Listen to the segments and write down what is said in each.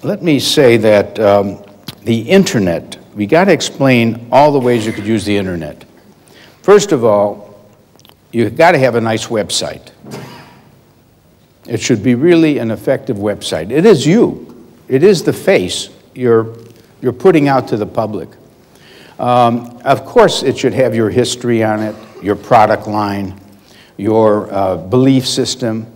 let me say that the internet, we got to explain all the ways you could use the internet. First of all, you've got to have a nice website. It should be really an effective website. It is you. It is the face you're putting out to the public. Of course, it should have your history on it, your product line, your belief system.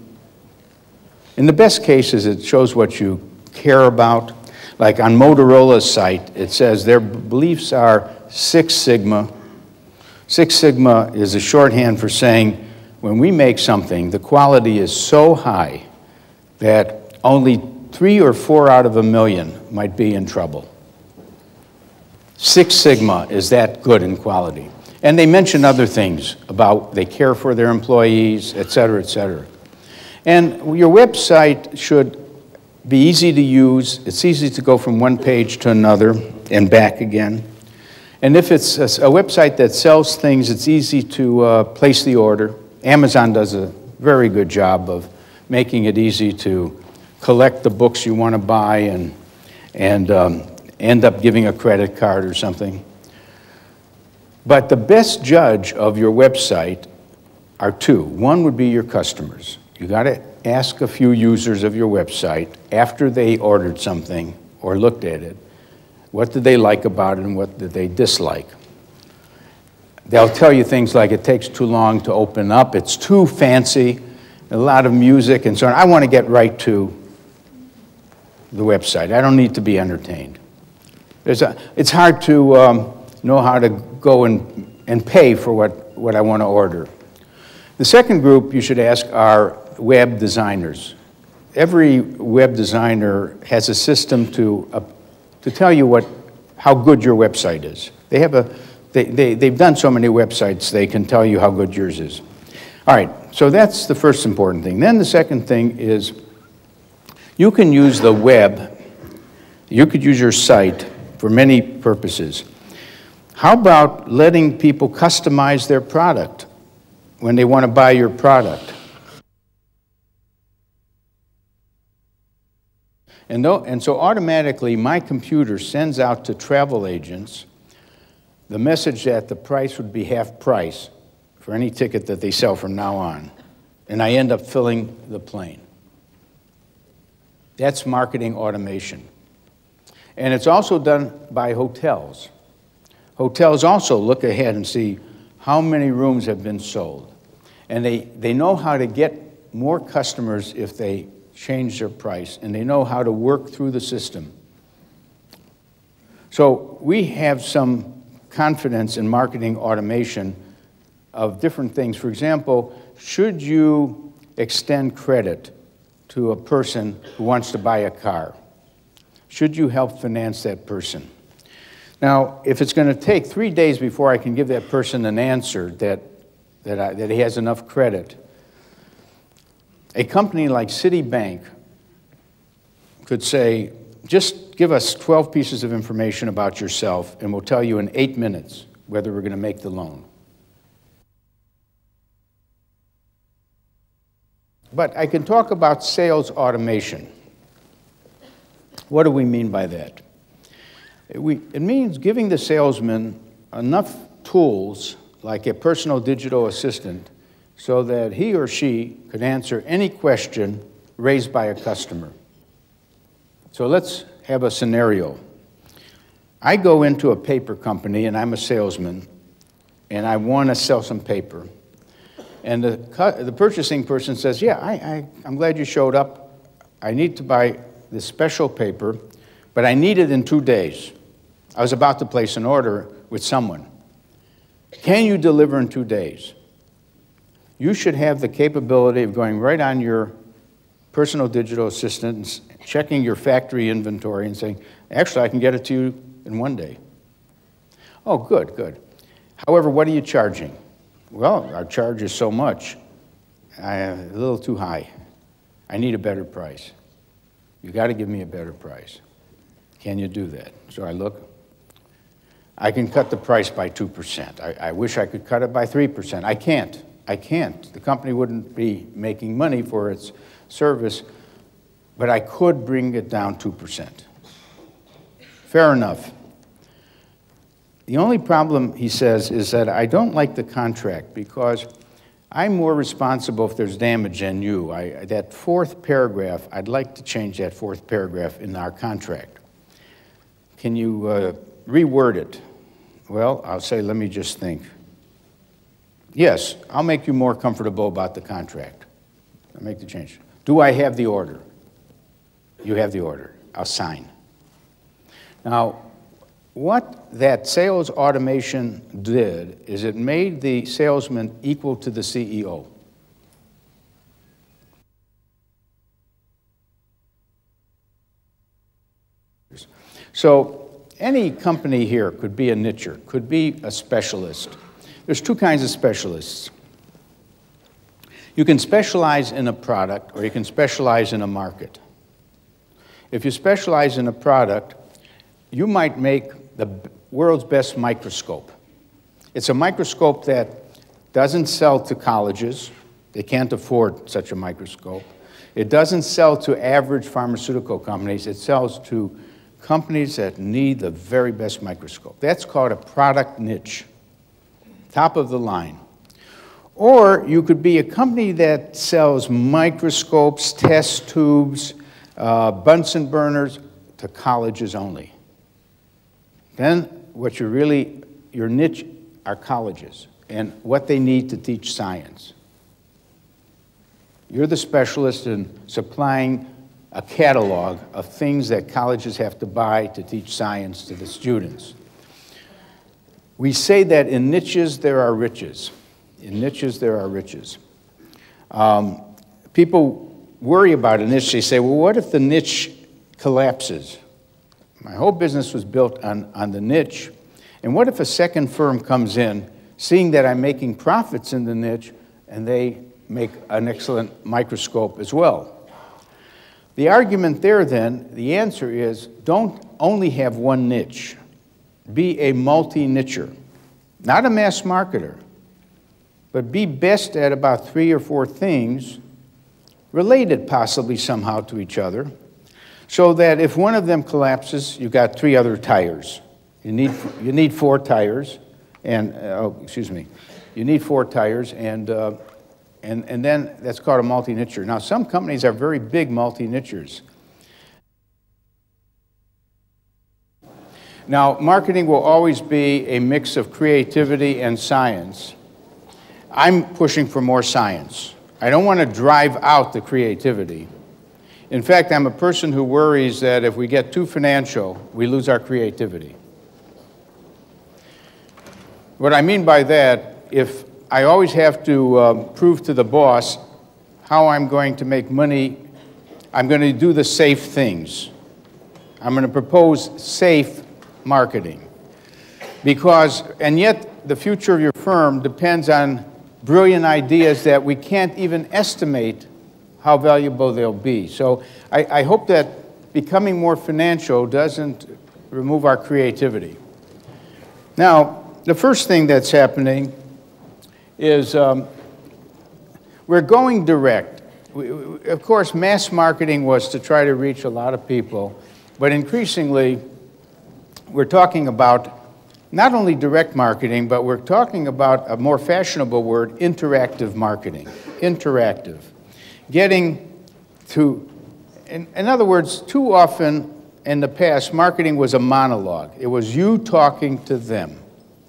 In the best cases, it shows what you care about. Like on Motorola's site, it says their beliefs are Six Sigma. Six Sigma is a shorthand for saying, when we make something, the quality is so high that only 3 or 4 out of a million might be in trouble. Six Sigma is that good in quality. And they mention other things about they care for their employees, et cetera, et cetera. And your website should be easy to use. It's easy to go from one page to another and back again. And if it's a website that sells things, it's easy to place the order. Amazon does a very good job of making it easy to collect the books you want to buy and end up giving a credit card or something. But the best judge of your website are two. One would be your customers. You got to ask a few users of your website after they ordered something or looked at it, what did they like about it and what did they dislike? They'll tell you things like it takes too long to open up, it's too fancy, a lot of music and so on. I want to get right to the website. I don't need to be entertained. It's hard to know how to go and pay for what I want to order. The second group you should ask are web designers. Every web designer has a system to tell you how good your website is. They've done so many websites, they can tell you how good yours is. All right, so that's the first important thing. Then the second thing is you can use the web, you could use your site for many purposes. How about letting people customize their product when they want to buy your product? And so automatically my computer sends out to travel agents the message that the price would be half price for any ticket that they sell from now on. And I end up filling the plane. That's marketing automation. And it's also done by hotels. Hotels also look ahead and see how many rooms have been sold. And they know how to get more customers if they change their price, and they know how to work through the system. So we have some confidence in marketing automation of different things. For example, should you extend credit to a person who wants to buy a car? Should you help finance that person? Now, if it's going to take 3 days before I can give that person an answer that he has enough credit, a company like Citibank could say, just give us 12 pieces of information about yourself and we'll tell you in 8 minutes whether we're going to make the loan. But I can talk about sales automation. What do we mean by that? It means giving the salesman enough tools, like a personal digital assistant, so that he or she could answer any question raised by a customer. So let's have a scenario. I go into a paper company and I'm a salesman and I want to sell some paper. And the purchasing person says, yeah, I'm glad you showed up. I need to buy this special paper, but I need it in 2 days. I was about to place an order with someone. Can you deliver in 2 days? You should have the capability of going right on your personal digital assistant and checking your factory inventory and saying, actually, I can get it to you in 1 day. Oh, good, good. However, what are you charging? Well, our charge is so much. A little too high. I need a better price. You got to give me a better price. Can you do that? So I look. I can cut the price by 2%. I wish I could cut it by 3%. I can't. The company wouldn't be making money for its service. but I could bring it down 2%. Fair enough. The only problem, he says, is that I don't like the contract because I'm more responsible if there's damage than you. That fourth paragraph, I'd like to change that fourth paragraph in our contract. Can you reword it? Well, I'll say, let me just think. Yes, I'll make you more comfortable about the contract. I'll make the change. Do I have the order? You have the order. I'll sign. Now, what that sales automation did is it made the salesman equal to the CEO. So any company here could be a nicher, could be a specialist. There's two kinds of specialists. You can specialize in a product or you can specialize in a market. If you specialize in a product, you might make the world's best microscope. It's a microscope that doesn't sell to colleges. They can't afford such a microscope. It doesn't sell to average pharmaceutical companies. It sells to companies that need the very best microscope. That's called a product niche, top of the line. Or you could be a company that sells microscopes, test tubes, Bunsen burners to colleges only. Then what your niche are colleges and what they need to teach science. You're the specialist in supplying a catalog of things that colleges have to buy to teach science to the students. We say that in niches there are riches. In niches there are riches. People worry about a niche. They say, well, what if the niche collapses? My whole business was built on the niche. And what if a second firm comes in, seeing that I'm making profits in the niche, and they make an excellent microscope as well? The argument there then, the answer is, don't only have one niche. Be a multi-nicher. Not a mass marketer, but be best at about 3 or 4 things, related possibly somehow to each other, so that if one of them collapses, you've got 3 other tires. You need 4 tires, and you need 4 tires, and then that's called a multi-nicher. Now, some companies are very big multi-nichers. Now, marketing will always be a mix of creativity and science. I'm pushing for more science. I don't want to drive out the creativity. In fact, I'm a person who worries that if we get too financial, we lose our creativity. What I mean by that, if I always have to prove to the boss how I'm going to make money, I'm going to do the safe things. I'm going to propose safe marketing. And yet the future of your firm depends on brilliant ideas that we can't even estimate how valuable they'll be. So I hope that becoming more financial doesn't remove our creativity. Now, the first thing that's happening is we're going direct. Of course, mass marketing was to try to reach a lot of people, but increasingly, we're talking about not only direct marketing, but we're talking about a more fashionable word, interactive marketing. Interactive. Getting to, in other words, too often in the past, marketing was a monologue. It was you talking to them.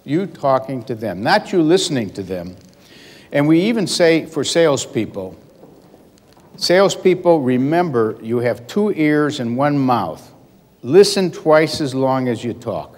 You talking to them, not you listening to them. And we even say for salespeople, remember you have 2 ears and 1 mouth. Listen twice as long as you talk.